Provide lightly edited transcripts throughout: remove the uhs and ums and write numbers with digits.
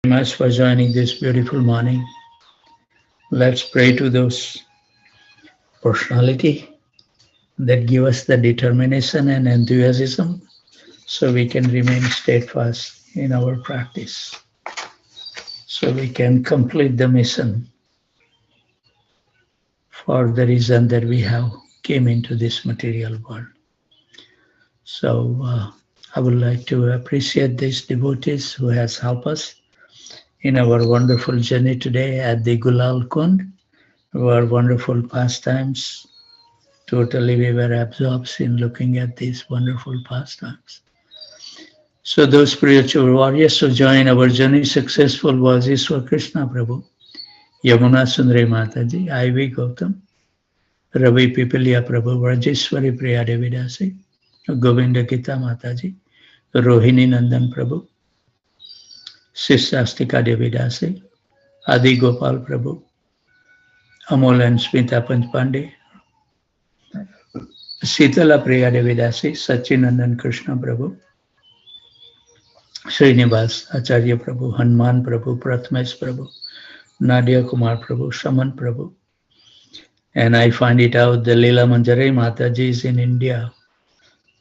much for joining this beautiful morning. Let's pray to those personality that give us the determination and enthusiasm so we can remain steadfast in our practice, so we can complete the mission for the reason that we have came into this material world. So I would like to appreciate these devotees who has helped us in our wonderful journey today at the Gulal Kund, our wonderful pastimes. Totally we were absorbed in looking at these wonderful pastimes. So those spiritual warriors who join our journey successful was Ishwar Krishna Prabhu, Yamuna Sundari Mataji, I.V. Gautam, Ravi Pipilia Prabhu, Rajeshwari Priya Devi Dasi, Govinda Gita Mataji, Rohini Nandan Prabhu, Sishastika Devi Dasi, Adi Gopal Prabhu, Amol and Smita Panchpande, Sitala Priya Devi Dasi, Sachinandan Krishna Prabhu, Srinivas Acharya Prabhu, Hanuman Prabhu, Prathamesh Prabhu, Nadia Kumar Prabhu, Shaman Prabhu. And I find it out the Leela Manjari Mataji is in India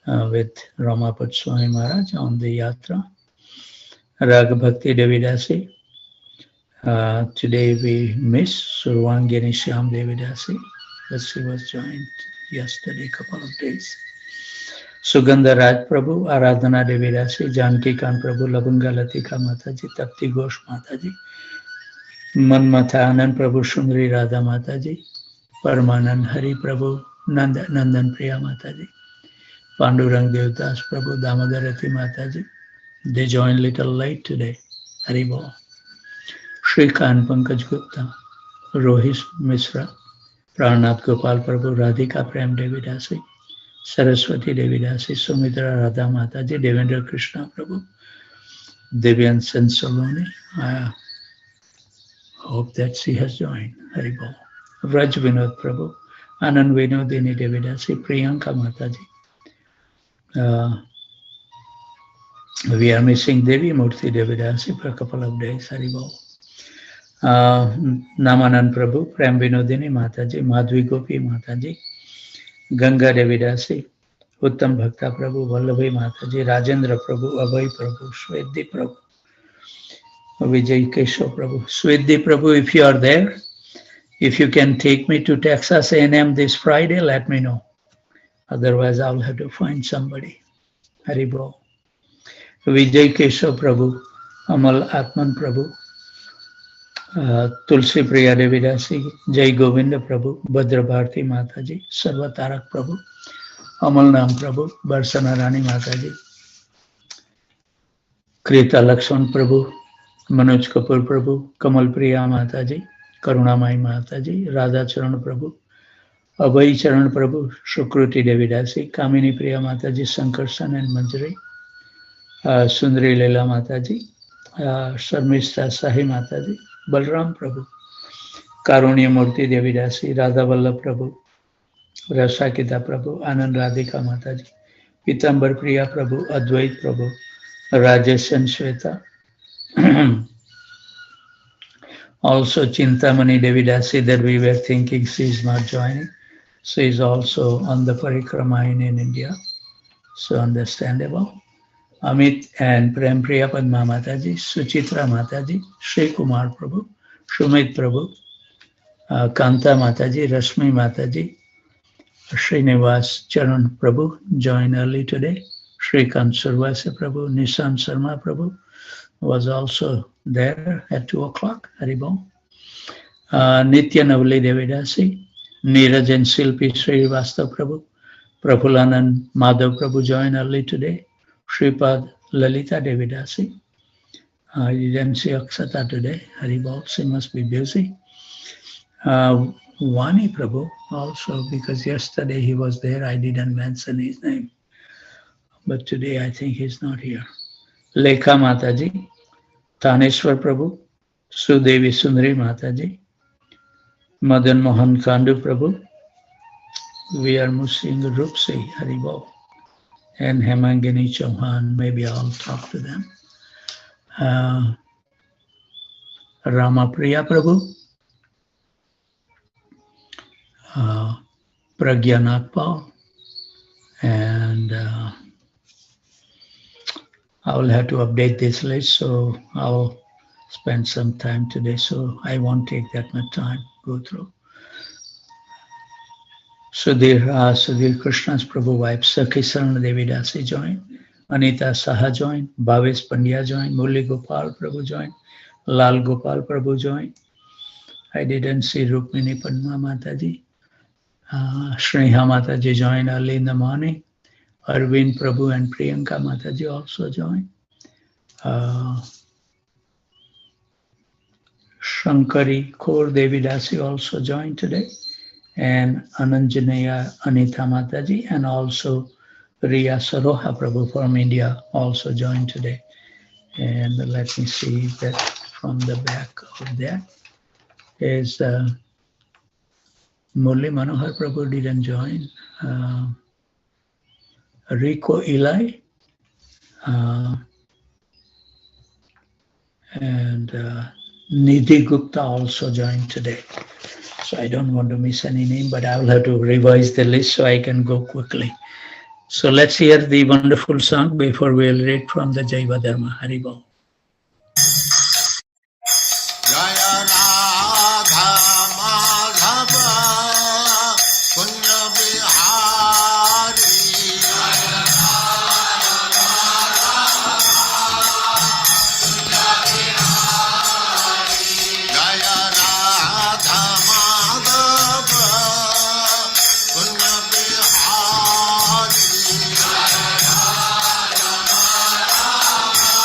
with Ramapat Swami Maharaj on the Yatra. Raga Bhakti Devi Dasi. Today we miss Survangini Shyam Devi Dasi, but she was joined yesterday, couple of days. Sugandha Raj Prabhu, Aradhana Devi Dasi, Janki Khan Prabhu, Labanga Latika Mataji, Tapti Ghosh Mataji, Manmatha Anand Prabhu, Sundari Radha Mataji, Parmanand Hari Prabhu, Nandan Priya Mataji, Pandurang Devdas Prabhu, Damodarati Mataji. They joined little late today. Haribol. Shrikant Pankaj Gupta, Rohit Misra, Pranath Gopal Prabhu, Radhika Prem Devi Dasi, Saraswati Devi Dasi, Sumitra Radha Mataji, Devendra Krishna Prabhu, Devyan Sen Saloni. I hope that she has joined. Haribol. Vraj Vinod Prabhu, Anand Vinodini Devi Dasi, Priyanka Mataji. We are missing Devi Murthy Devi Dasi for a couple of days. Haribol. Namanand Prabhu, Prem Vinodini Mataji, Madhvi Gopi Mataji, Ganga Devi Dasi, Uttam Bhakta Prabhu, Vallabhi Mataji, Rajendra Prabhu, Abhay Prabhu, Swedhi Prabhu, Vijay Keshav Prabhu. Swedhi Prabhu, if you are there, if you can take me to Texas A&M this Friday, let me know. Otherwise, I'll have to find somebody. Haribol. Vijay Keshav Prabhu, Amal Atman Prabhu, Tulsi Priya Devi Dasi, Jai Govinda Prabhu, Bhadra Bharti Mataji, Sarva Tarak Prabhu, Amal Nam Prabhu, Barsana Rani Mataji, Krita Lakshman Prabhu, Manoj Kapoor Prabhu, Kamal Priya Mataji, Karunamai Mataji, Radha Charan Prabhu, Abhay Charan Prabhu, Shukruti Devi Dasi, Kamini Priya Mataji, Sankarsan and Manjari, Sundari Leela Mataji, Sharmista Sahi Mataji, Balram Prabhu, Karunya Murti Devi Dasi, Radha Vallabh Prabhu, Rasakita Prabhu, Anand Radhika Mataji, Pitambar Priya Prabhu, Advait Prabhu, Rajesh and Shweta. Also Chintamani Devi Dasi that we were thinking she is not joining. She is also on the parikrama in India. So understandable. Amit and Prem Priya Padma Mataji, Suchitra Mataji, Sri Kumar Prabhu, Shumit Prabhu, Kanta Mataji, Rashmi Mataji, Srinivas Charan Prabhu joined early today. Srikant Survasa Prabhu, Nishan Sharma Prabhu was also there at 2 o'clock. Haribol. Nitya Navali Devidasi, Neeraj and Silpi Srivastava Prabhu, Prafulanand Madhav Prabhu joined early today. Sripad Lalita Devidasi. I didn't see Aksata today. Haribol, she must be busy. Vani Prabhu also, because yesterday he was there, I didn't mention his name. But today I think he's not here. Lekha Mataji, Taneshwar Prabhu, Sudevi Sundari Mataji, Madan Mohan Kandu Prabhu. We are missing Rupsi Haribol and Hemangini Chauhan. Maybe I'll talk to them. Ramapriya Prabhu, Pragyanath Paul, and I will have to update this list, so I'll spend some time today, so I won't take that much time go through. Sudhir Krishna's Prabhu wife, Sakhi Sarana Devi Dasi joined, Anita Saha joined, Bhavesh Pandya joined, Murli Gopal Prabhu joined, Lal Gopal Prabhu joined. I didn't see Rukmini Padma Mataji. Sneha Mataji joined early in the morning. Arvind Prabhu and Priyanka Mataji also joined. Shankari Kaur Devi Dasi also joined today. And Ananjanaya Anita Mataji and also Riya Saroha Prabhu from India also joined today. And let me see that from the back of that is Murli Manohar Prabhu didn't join. Rico Eli and Nidhi Gupta also joined today. So I don't want to miss any name, but I will have to revise the list so I can go quickly. So let's hear the wonderful song before we'll read from the Jaiva Dharma. Hari Bol. Jaya Radha Madhava Punya Bihari Jaya Radha Punya Bihari Jaya Radha Madhava Punya Bihari Jaya Radha Madhava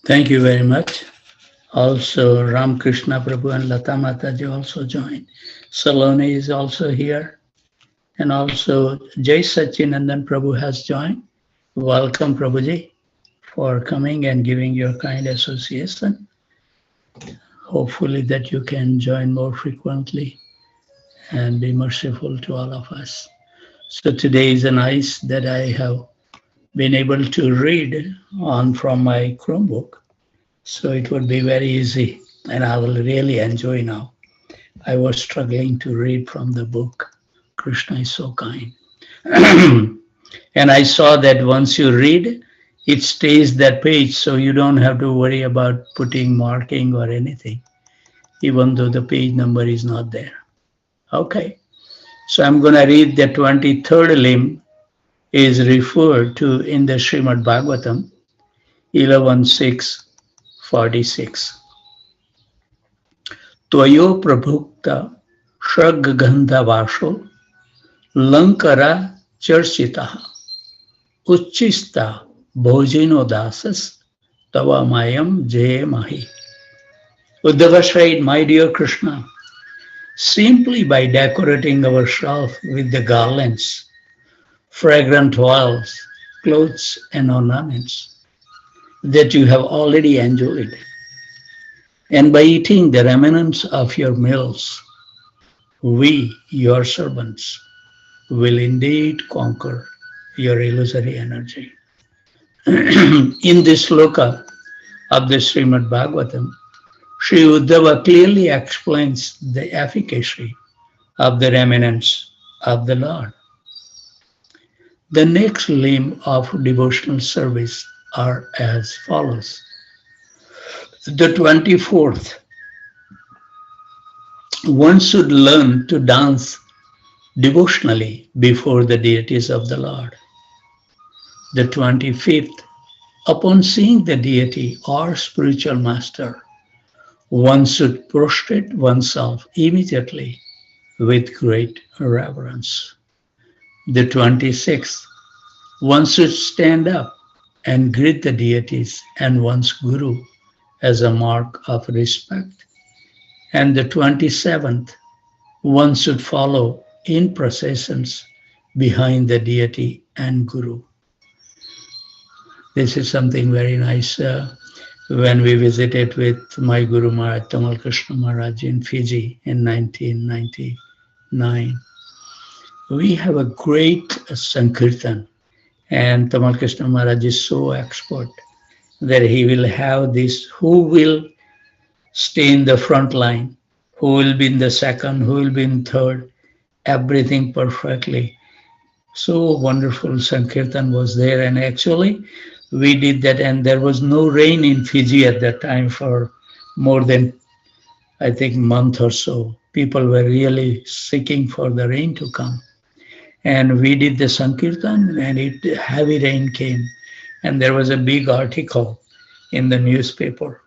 Thank you very much. Also, Ram Krishna Prabhu and Lata Mataji also joined. Saloni is also here. And also, Jai Sachinandan Prabhu has joined. Welcome, Prabhuji, for coming and giving your kind association. Hopefully that you can join more frequently and be merciful to all of us. So today is a nice that I have been able to read on from my Chromebook. So it would be very easy and I will really enjoy now. I was struggling to read from the book. Krishna is so kind. And I saw that once you read, it stays that page, so you don't have to worry about putting marking or anything, even though the page number is not there. Okay, so I'm going to read the 23rd limb is referred to in the Srimad Bhagavatam 11.6.46. Tvayo prabhukta shraggandha vasho lankara charchitaha uchchista bhojino dasas tava mayam jay mahi. Uddhava said, my dear Krishna, simply by decorating ourselves with the garlands, fragrant oils, clothes, and ornaments that you have already enjoyed, and by eating the remnants of your meals, we, your servants, will indeed conquer your illusory energy. In this sloka of the Srimad Bhagavatam, Sri Uddhava clearly explains the efficacy of the remnants of the Lord. The next limb of devotional service are as follows. The 24th, one should learn to dance devotionally before the deities of the Lord. The 25th, upon seeing the deity or spiritual master, one should prostrate oneself immediately with great reverence. The 26th, one should stand up and greet the deities and one's guru as a mark of respect. And the 27th, one should follow in processions behind the deity and guru. This is something very nice. When we visited with my Guru Maharaj, Tamal Krishna Maharaj in Fiji in 1999, we have a great Sankirtan, and Tamal Krishna Maharaj is so expert that he will have this, who will stay in the front line, who will be in the second, who will be in third, everything perfectly. So wonderful Sankirtan was there, and actually we did that, and there was no rain in Fiji at that time for more than, I think, a month or so. People were really seeking for the rain to come. And we did the Sankirtan, and heavy rain came. And there was a big article in the newspaper.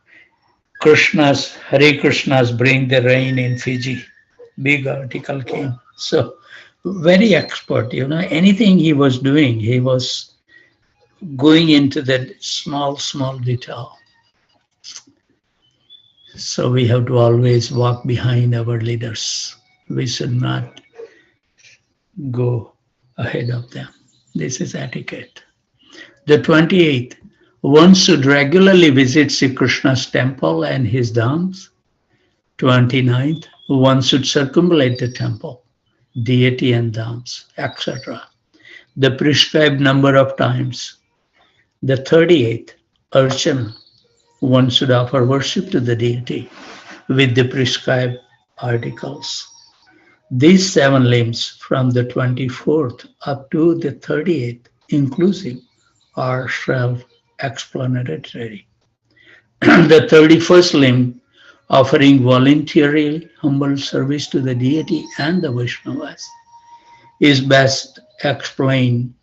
Krishna's, Hare Krishna's bring the rain in Fiji. Big article came. So very expert, anything he was doing, he was going into that small detail. So we have to always walk behind our leaders. We should not go ahead of them. This is etiquette. The 28th, one should regularly visit Sri Krishna's temple and his dhams. 29th, one should circumambulate the temple, deity and dhams, etc. The prescribed number of times. The 38th, Archana, one should offer worship to the deity with the prescribed articles. These 7 limbs from the 24th up to the 38th inclusive are self-explanatory. The 31st limb, offering voluntarily humble service to the deity and the Vaishnavas, is best explained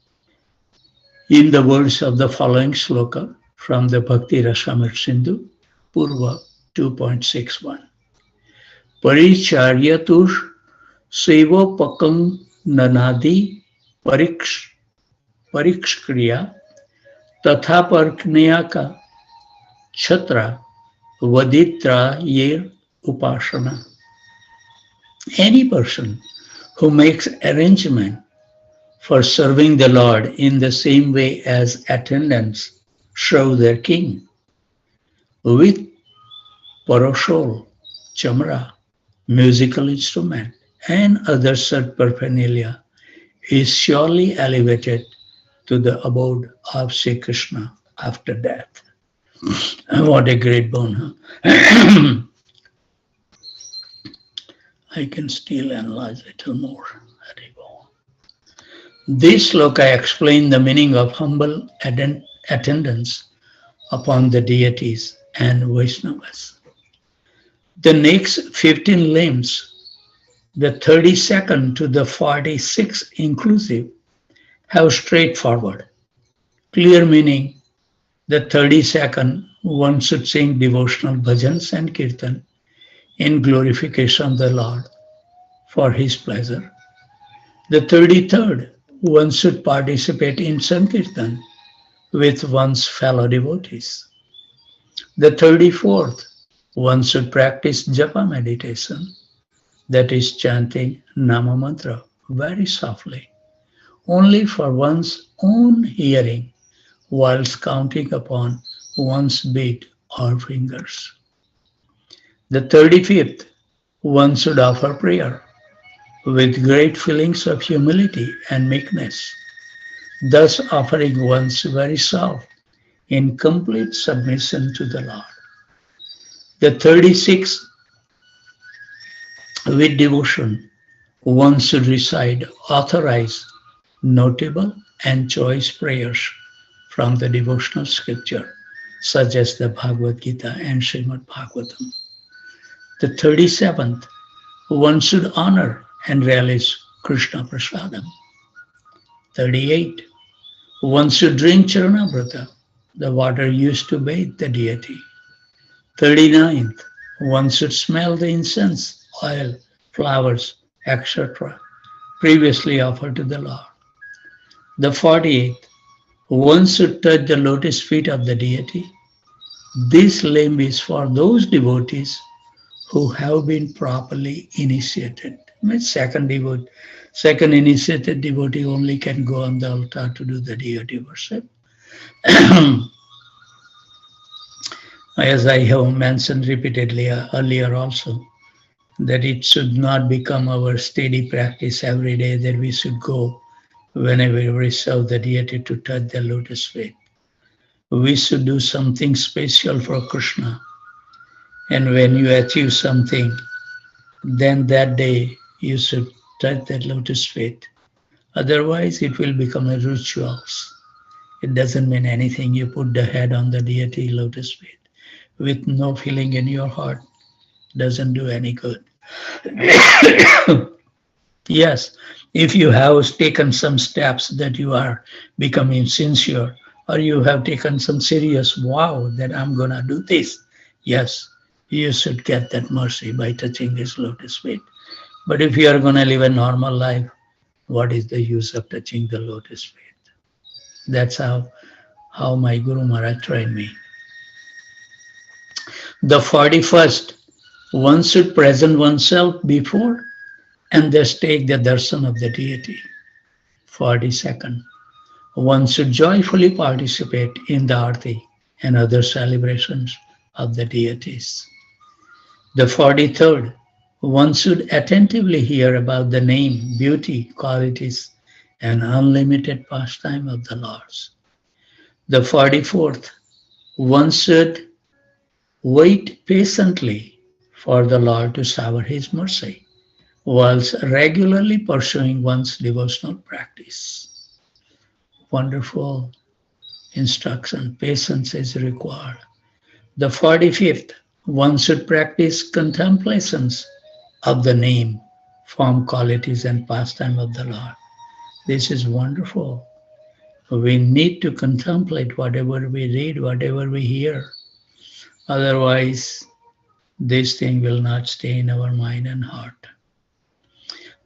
in the words of the following sloka from the Bhakti Rasamrita Sindhu, Purva 2.61. Paricharyatur sevapakam nanadi parikshkriya tatha parknayaka Chhatra Vaditra Yer Upasana. Any person who makes arrangement for serving the Lord in the same way as attendants serve their king, with paroshol, chamra, musical instrument, and other such paraphernalia, is surely elevated to the abode of Sri Krishna after death. What a great boon, huh? I can still analyze a little more. This sloka explains the meaning of humble attendance upon the deities and Vaishnavas. The next 15 limbs, the 32nd to the 46th inclusive, have straightforward, clear meaning. The 32nd, one should sing devotional bhajans and kirtan in glorification of the Lord for His pleasure. The 33rd, one should participate in Sankirtan with one's fellow devotees. The 34th, one should practice japa meditation, that is chanting Nama Mantra very softly, only for one's own hearing, whilst counting upon one's beat or fingers. The 35th, one should offer prayer with great feelings of humility and meekness, thus offering one's very self in complete submission to the Lord. The 36th, with devotion, one should recite authorized, notable, and choice prayers from the devotional scripture, such as the Bhagavad Gita and Srimad Bhagavatam. The 37th, one should honor and relish Krishna Prasadam. 38, one should drink Charanavrata, the water used to bathe the deity. 39th, one should smell the incense, oil, flowers, etc., previously offered to the Lord. The 48th, one should touch the lotus feet of the deity. This limb is for those devotees who have been properly initiated. Second initiated devotee only can go on the altar to do the deity worship. As I have mentioned repeatedly earlier also, that it should not become our steady practice every day that we should go whenever we serve the deity to touch the lotus feet. We should do something special for Krishna. And when you achieve something, then that day you should touch that lotus feet. Otherwise, it will become a rituals. It doesn't mean anything. You put the head on the deity lotus feet with no feeling in your heart. Doesn't do any good. Yes, if you have taken some steps that you are becoming sincere, or you have taken some serious vow that I'm going to do this, yes, you should get that mercy by touching this lotus feet. But if you are going to live a normal life, what is the use of touching the lotus feet? That's how my Guru Maharaj trained me. The 41st, one should present oneself before and thus take the darshan of the deity. 42nd, one should joyfully participate in the arti and other celebrations of the deities. The 43rd, one should attentively hear about the name, beauty, qualities, and unlimited pastime of the Lords. The 44th, one should wait patiently for the Lord to shower His mercy, whilst regularly pursuing one's devotional practice. Wonderful instruction. Patience is required. The 45th, one should practice contemplations of the name, form, qualities, and pastime of the Lord. This is wonderful. We need to contemplate whatever we read, whatever we hear. Otherwise, this thing will not stay in our mind and heart.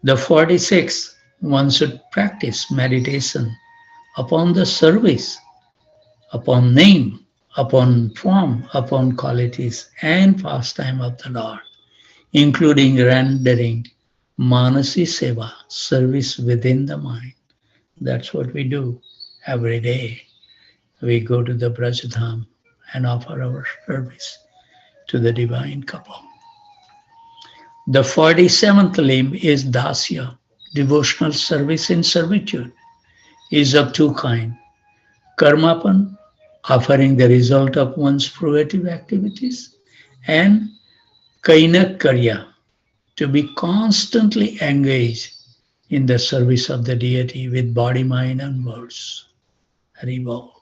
The 46th, one should practice meditation upon the service, upon name, upon form, upon qualities and pastime of the Lord, including rendering Manasi Seva, service within the mind. That's what we do every day. We go to the Brajadham and offer our service to the divine couple. The 47th limb is Dasya, devotional service in servitude, is of two kinds. Karmapan, offering the result of one's fruitive activities, and Kainakarya, to be constantly engaged in the service of the deity with body, mind, and words. Haribol.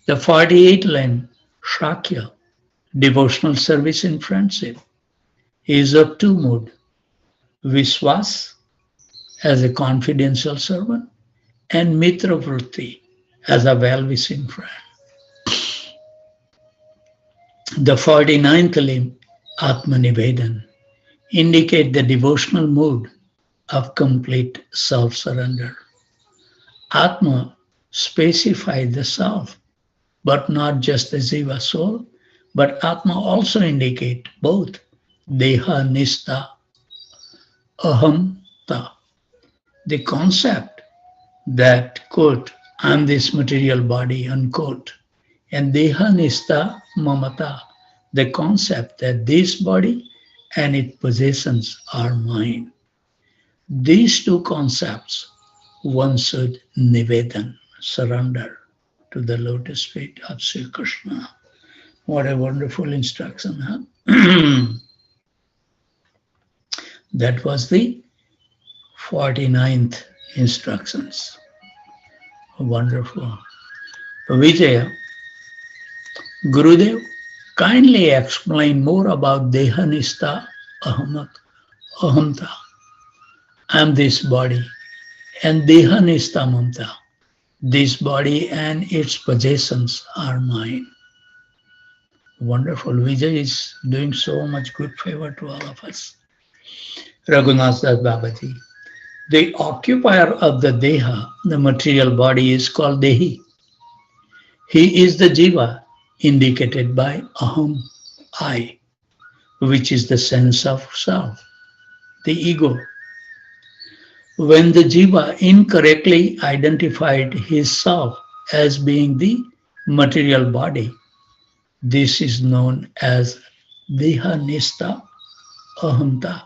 The 48th limb, Shakya, devotional service in friendship, is of two moods. Viswas, as a confidential servant, and Mitra Vritti, as a well-wishing friend. The 49th limb, Atmanivedan, indicate the devotional mood of complete self-surrender. Atma specifies the self, but not just the Jiva soul, but Atma also indicate both Deha Nista, Ahamta, the concept that, quote, I'm this material body, unquote, and Deha Nista Mamata, the concept that this body and its possessions are mine. These two concepts one should nivedan, surrender to the lotus feet of Sri Krishna. What a wonderful instruction, huh? That was the 49th instructions. Wonderful. Vijaya, Gurudev, kindly explain more about Dehanista Ahamta. I am this body, and Dehanista Mamta. This body and its possessions are mine. Wonderful. Vijay is doing so much good favor to all of us. Raghunath Das Babaji. The occupier of the Deha, the material body, is called Dehi. He is the Jiva, indicated by Aham, I, which is the sense of self, the ego. When the Jiva incorrectly identified his self as being the material body, this is known as Dehanista Ahamta.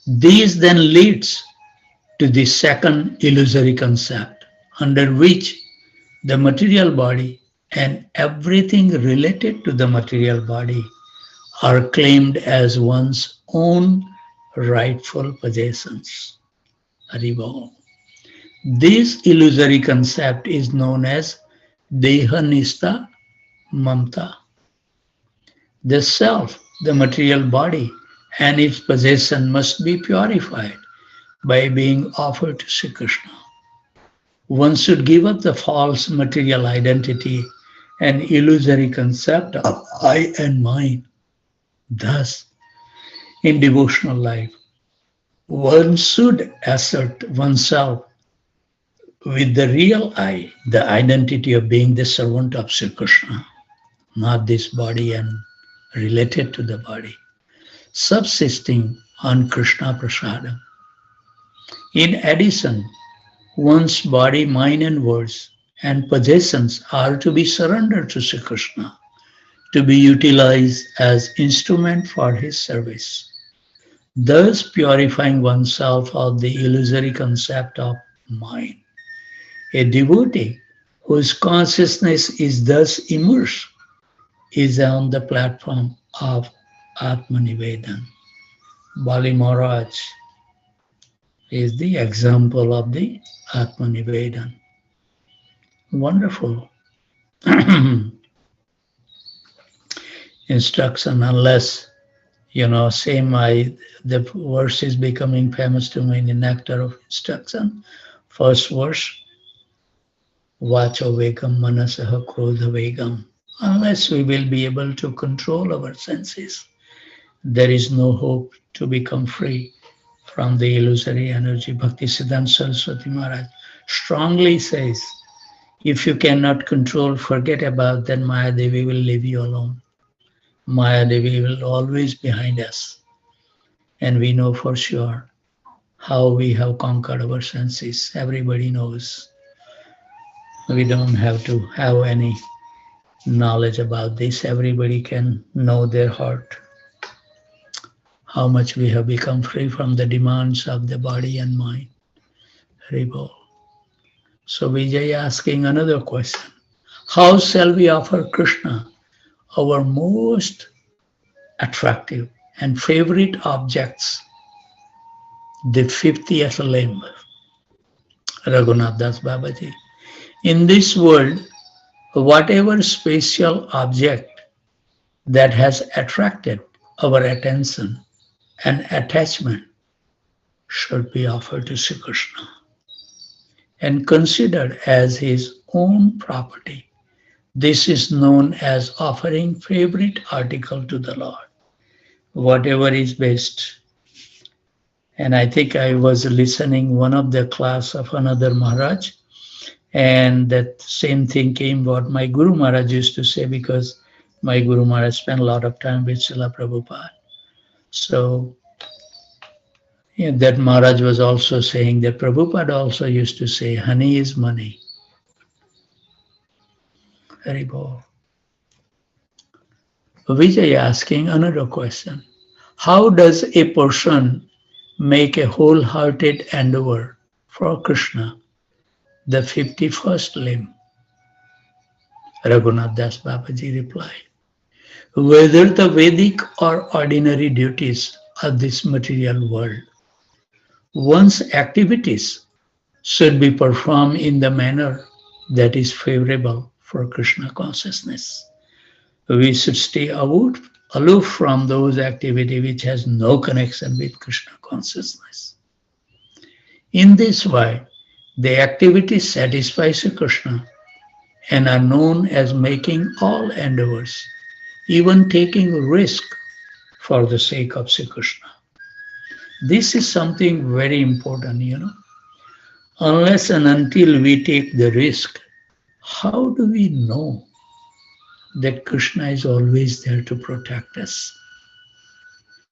This then leads to the second illusory concept, under which the material body and everything related to the material body are claimed as one's own rightful possessions. Haribol. This illusory concept is known as Dehanista Mamta. The self, the material body, and its possession must be purified by being offered to Sri Krishna. One should give up the false material identity and illusory concept of I and mine. Thus, in devotional life, one should assert oneself with the real I, the identity of being the servant of Sri Krishna, not this body and related to the body, subsisting on Krishna Prasadam. In addition, one's body, mind, and words and possessions are to be surrendered to Sri Krishna, to be utilized as instrument for his service, thus purifying oneself of the illusory concept of mind. A devotee whose consciousness is thus immersed is on the platform of Atmanivedan. Bali Maharaj is the example of the Atmanivedan. Wonderful instruction, unless, the verse is becoming famous to me in the nectar of instruction. First verse, Vacho Vegam Manasaha Krodha Vegam. Unless we will be able to control our senses, there is no hope to become free from the illusory energy. Bhakti Siddhanta Saraswati Maharaj strongly says, If you cannot control, forget about that. Maya Devi will leave you alone. Maya Devi will always behind us. And we know for sure how we have conquered our senses. Everybody knows. We don't have to have any knowledge about this. Everybody can know their heart, how much we have become free from the demands of the body and mind. Haribol. So Vijay asking another question. How shall we offer Krishna our most attractive and favorite objects, the 50th limb? Raghunath Das Babaji. In this world, whatever special object that has attracted our attention and attachment should be offered to Sri Krishna and considered as his own property. This is known as offering favorite article to the Lord, whatever is best. And I think I was listening one of the class of another Maharaj, and that same thing came what my Guru Maharaj used to say, because my Guru Maharaj spent a lot of time with Srila Prabhupada. So that Maharaj was also saying that Prabhupada also used to say, honey is money. Haribol. Vijay asking another question. How does a person make a wholehearted endeavor for Krishna, the 51st limb? Raghunath Das Babaji replied, whether the Vedic or ordinary duties of this material world, one's activities should be performed in the manner that is favorable for Krishna consciousness. We should stay aloof from those activities which has no connection with Krishna consciousness. In this way, the activities satisfy Sri Krishna and are known as making all endeavors, even taking risk for the sake of Sri Krishna. This is something very important, Unless and until we take the risk, how do we know that Krishna is always there to protect us?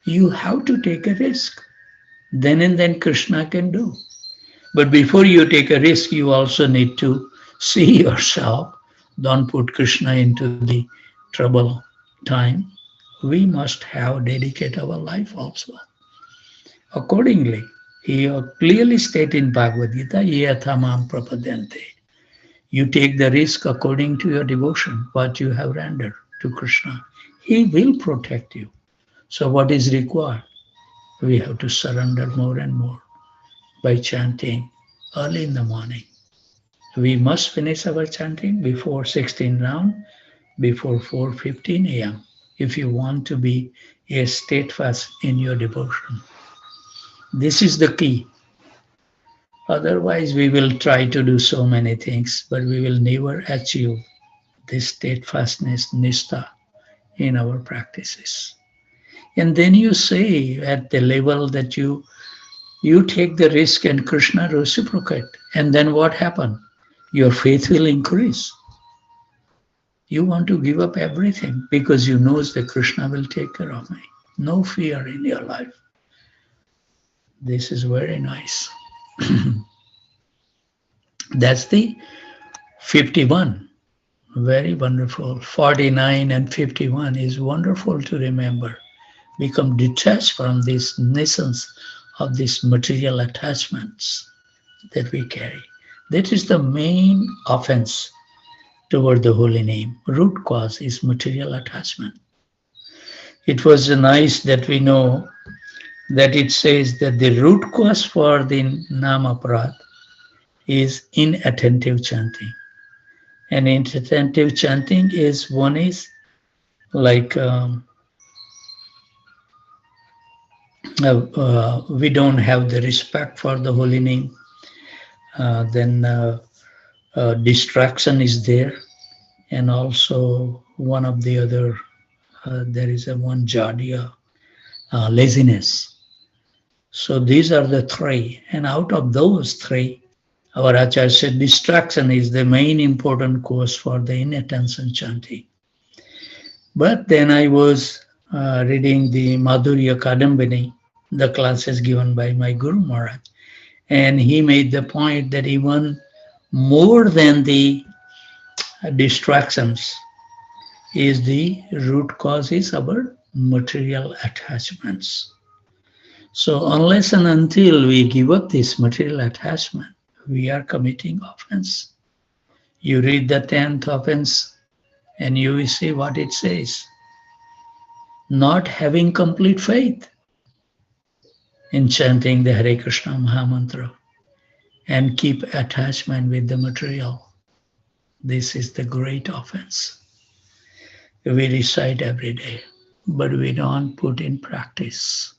You have to take a risk. Then and then Krishna can do. But before you take a risk, you also need to see yourself. Don't put Krishna into the trouble time. We must have dedicate our life also. Accordingly, he clearly stated in Bhagavad Gita, Yathamam prapadante. You take the risk according to your devotion, what you have rendered to Krishna. He will protect you. So what is required? We have to surrender more and more by chanting early in the morning. We must finish our chanting before 16 round, before 4:15 a.m. if you want to be a steadfast in your devotion. This is the key. Otherwise, we will try to do so many things, but we will never achieve this steadfastness, nistha, in our practices. And then you say at the level that you take the risk and Krishna reciprocate. And then what happened? Your faith will increase. You want to give up everything because you know that Krishna will take care of me. No fear in your life. This is very nice. That's the 51. Very wonderful. 49 and 51 is wonderful to remember. Become detached from this nuisance of these material attachments that we carry. That is the main offense toward the holy name. Root cause is material attachment. It was nice that we know that it says that the root cause for the namaparad is inattentive chanting. And inattentive chanting is one is like we don't have the respect for the holy name. Then distraction is there, and also one of the other, there is a one jadya, laziness. So these are the three, and out of those three, Our Acharya said distraction is the main important cause for the inattention chanting. But then I was reading the Madhurya Kadambini, the classes given by my Guru Maharaj, and he made the point that even more than the distractions is the root cause is our material attachments. So unless and until we give up this material attachment, we are committing offense. You read the 10th offense and you will see what it says. Not having complete faith in chanting the Hare Krishna Mahamantra and keep attachment with the material. This is the great offense. We recite every day, but we don't put in practice.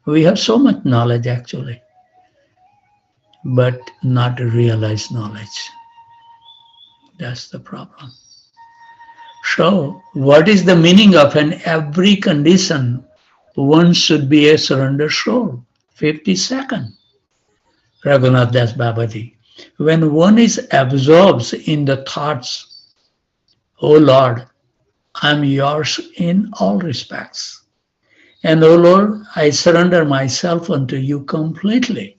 We have so much knowledge actually, but not realized knowledge. That's the problem. So, what is the meaning of an every condition one should be a surrender soul? 52nd. Raghunath Das Babaji. When one is absorbed in the thoughts, O Lord, I'm yours in all respects. And O Lord, I surrender myself unto you completely.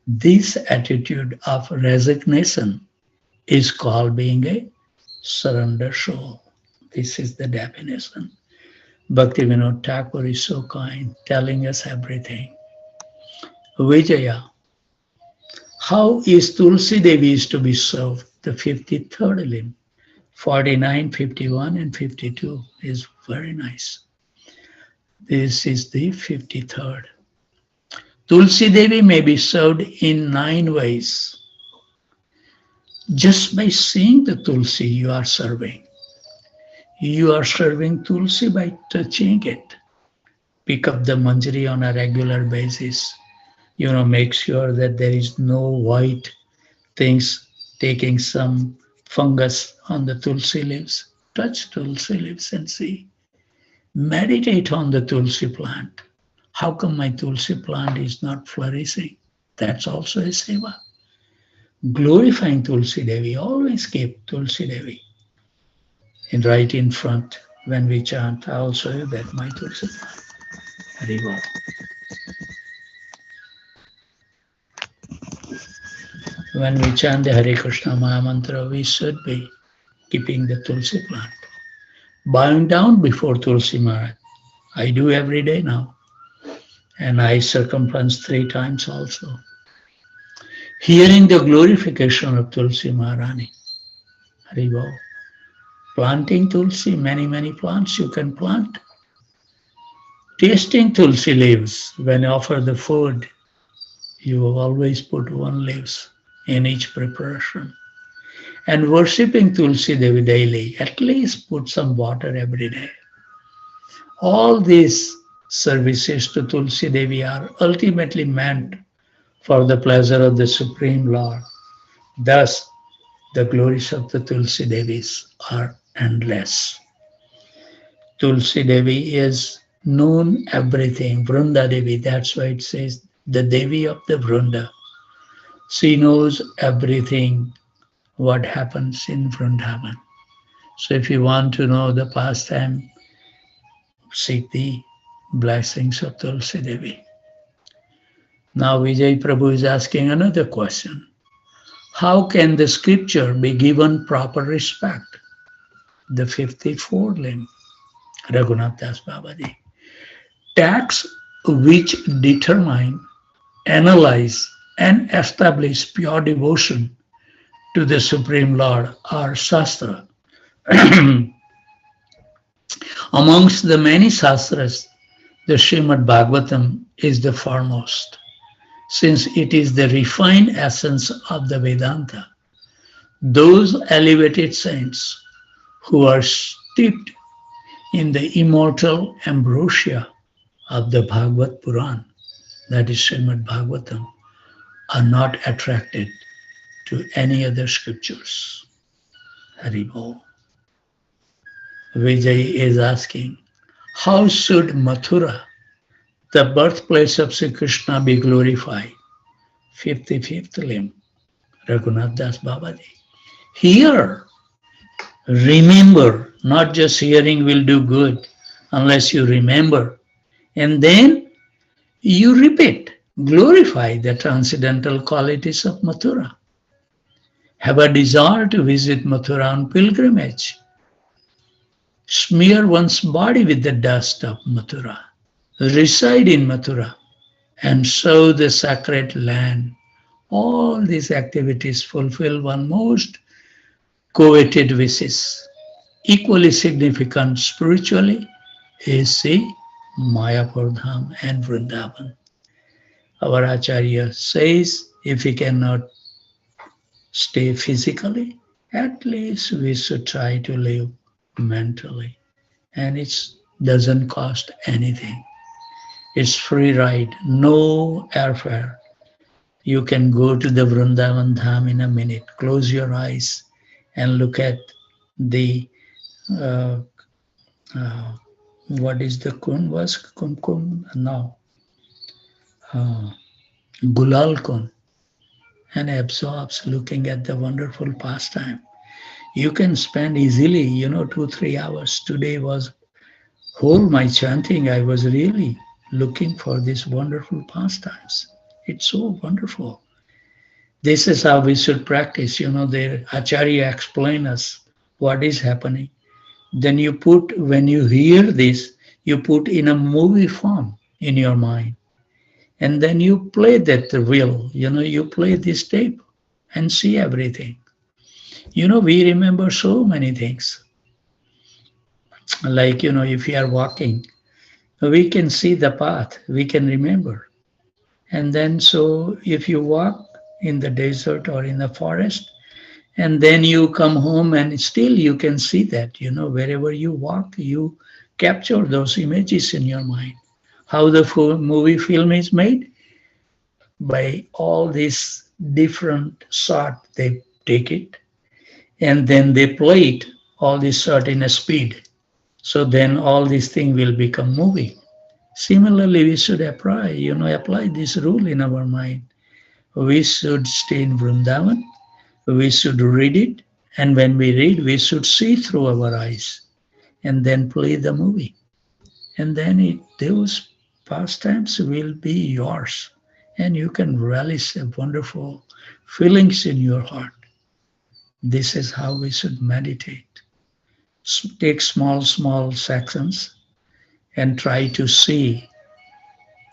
This attitude of resignation is called being a surrender soul. This is the definition. Bhakti Vinod Thakur is so kind, telling us everything. Vijaya, how is Tulsi Devi is to be served? The 53rd limb, 49, 51, and 52 is very nice. This is the 53rd. Tulsi Devi may be served in 9 ways. Just by seeing the Tulsi, you are serving. You are serving Tulsi by touching it. Pick up the manjari on a regular basis. Make sure that there is no white things taking some fungus on the Tulsi leaves. Touch Tulsi leaves and see. Meditate on the Tulsi plant. How come my Tulsi plant is not flourishing? That's also a seva. Glorifying Tulsi Devi, always keep Tulsi Devi right in front when we chant. I'll show you that my Tulsi plant. Hari Bol. When we chant the Hare Krishna Mahamantra, we should be keeping the Tulsi plant. Bowing down before Tulsi Maharaj. I do every day now. And I circumference 3 times also. Hearing the glorification of Tulsi Maharani. Hari Bol. Planting Tulsi, many plants you can plant. Tasting Tulsi leaves. When you offer the food, you always put 1 leaves in each preparation. And worshipping Tulsi Devi daily, at least put some water every day. All these services to Tulsi Devi are ultimately meant for the pleasure of the Supreme Lord. Thus, the glories of the Tulsi Devis are endless. Tulsi Devi is known everything. Vrunda Devi, that's why it says the Devi of the Vrunda. She knows everything what happens in Vrindavan. So if you want to know the pastime, seek the blessings of Tulsi Devi. Now Vijay Prabhu is asking another question. How can the scripture be given proper respect? The 54th limb, Raghunath Das Babaji. Texts which determine, analyze, and establish pure devotion to the Supreme Lord are Shastra. Amongst the many Shastras, the Srimad Bhagavatam is the foremost, since it is the refined essence of the Vedanta. Those elevated saints who are steeped in the immortal ambrosia of the Bhagavad Puran, that is Srimad Bhagavatam, are not attracted to any other scriptures. Hari Bol. Vijay is asking, how should Mathura, the birthplace of Sri Krishna, be glorified? 55th limb. Raghunath Das Babaji. Hear, remember, not just hearing will do good unless you remember. And then you repeat, glorify the transcendental qualities of Mathura. Have a desire to visit Mathura on pilgrimage. Smear one's body with the dust of Mathura. Reside in Mathura and sow the sacred land. All these activities fulfill one most coveted wishes. Equally significant spiritually is the Mayapur Dham and Vrindavan. Our Acharya says if we cannot stay physically, at least we should try to live mentally. And it doesn't cost anything. It's free ride, no airfare. You can go to the Vrindavan Dham in a minute. Close your eyes and look at the uh, what is the kun was kumkum now gulal kun and absorbs looking at the wonderful pastime. You can spend easily 2-3 hours. Today was whole my chanting. I was really looking for these wonderful pastimes. It's so wonderful. This is how we should practice. The Acharya explain us what is happening. Then you put, when you hear this, you put in a movie form in your mind. And then you play that wheel, you play this tape and see everything. We remember so many things. Like, if you are walking, we can see the path, we can remember. And then, so if you walk in the desert or in the forest, and then you come home and still you can see that, wherever you walk, you capture those images in your mind. How the movie film is made? By all these different shots, they take it, and then they play it, all this shot in a speed. So then all these things will become movie. Similarly, we should apply this rule in our mind. We should stay in Vrindavan, we should read it, and when we read, we should see through our eyes, and then play the movie. And then those pastimes will be yours, and you can relish a wonderful feelings in your heart. This is how we should meditate. Take small sections and try to see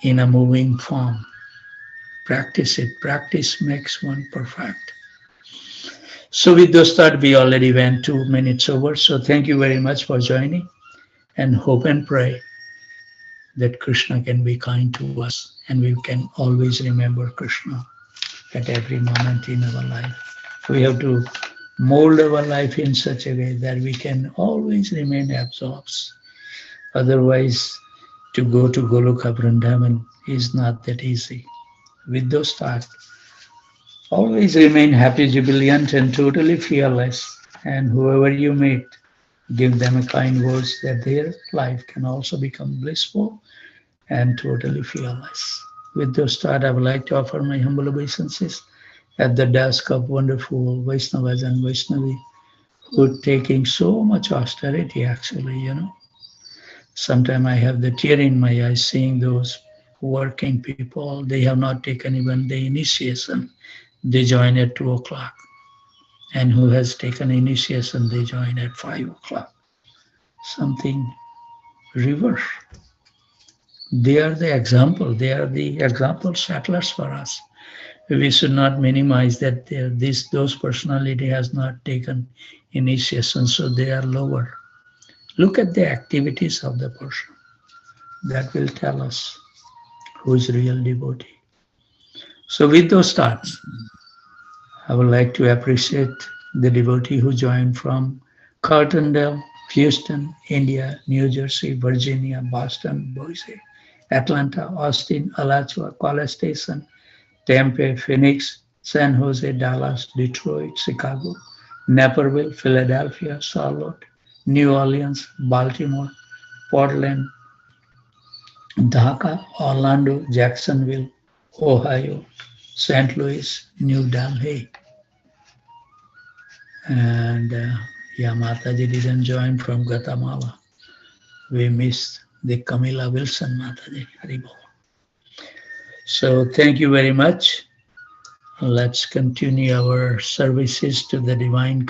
in a moving form. Practice it. Practice makes one perfect. So with those thoughts, we already went 2 minutes over. So thank you very much for joining, and hope and pray that Krishna can be kind to us and we can always remember Krishna at every moment in our life. We have to mold our life in such a way that we can always remain absorbed. Otherwise, to go to Goloka Vrindavan is not that easy. With those thoughts, always remain happy, jubilant, and totally fearless. And whoever you meet, give them a kind words that their life can also become blissful and totally fearless. With those thoughts, I would like to offer my humble obeisances at the desk of wonderful Vaishnavas and Vaishnavi who are taking so much austerity actually. Sometimes I have the tear in my eyes seeing those working people. They have not taken even the initiation. They join at 2 o'clock. And who has taken initiation, they join at 5 o'clock. Something reverse. They are the example. They are the example settlers for us. We should not minimize that those personality has not taken initiation, so they are lower. Look at the activities of the person. That will tell us who is real devotee. So with those thoughts, I would like to appreciate the devotee who joined from Cartondale, Houston, India, New Jersey, Virginia, Boston, Boise, Atlanta, Austin, Alachua, College Station, Tempe, Phoenix, San Jose, Dallas, Detroit, Chicago, Naperville, Philadelphia, Charlotte, New Orleans, Baltimore, Portland, Dhaka, Orlando, Jacksonville, Ohio, St. Louis, New Delhi. And yeah, Mataji didn't join from Guatemala. We missed the Camilla Wilson Mataji. Haribo. So thank you very much. Let's continue our services to the Divine